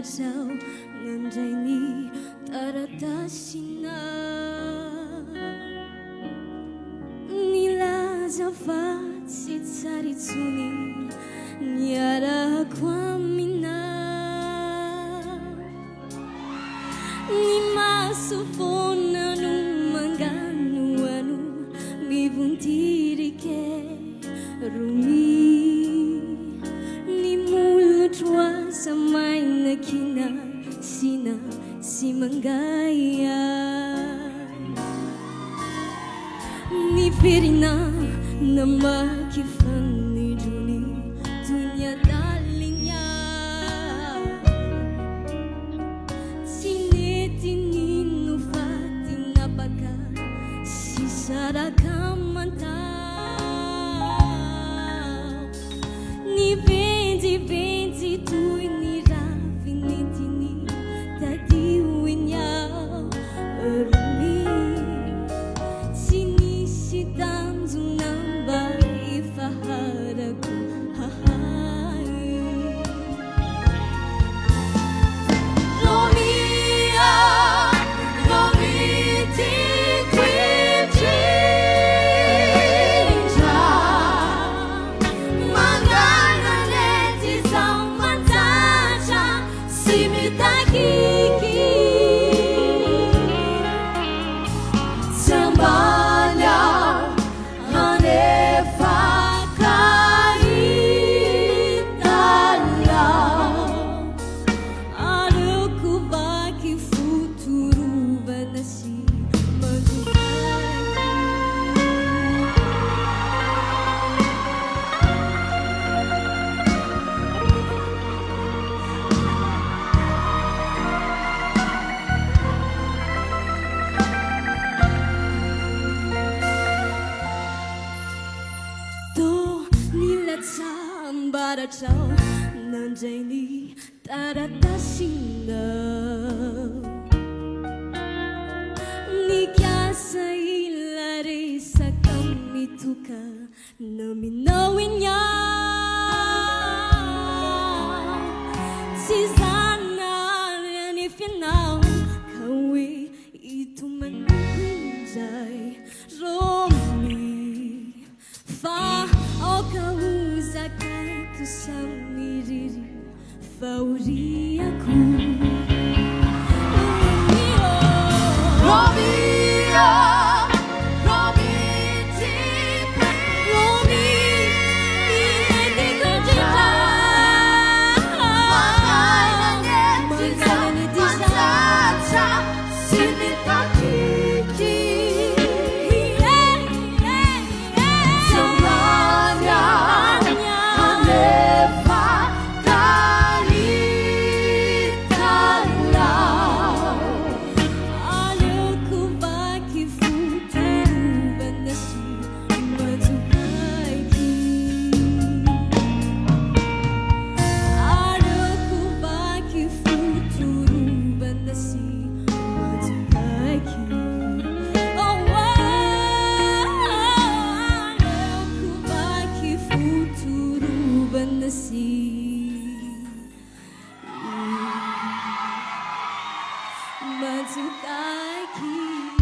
말아줘 언제니 따라다시나 니라자 파치 차리투니 니아라 과미나 Nimasufona numanganu anu mibuntiri ke rumi ni mulutwa samai nakina sina simangaya ni pirina namakifani duni dunia dalinya Sara kamanta ni vendi tu ni ravi ni tini tadi winya erumi sini sidang zunamba ifaharaku Baracau nanjani taratashina Nikyasa ilari sakamituka naminawinya Sisana and if you know kawi itu menunjai romi fa o kauza Kusamiriri fauri aku Romeo Mazukai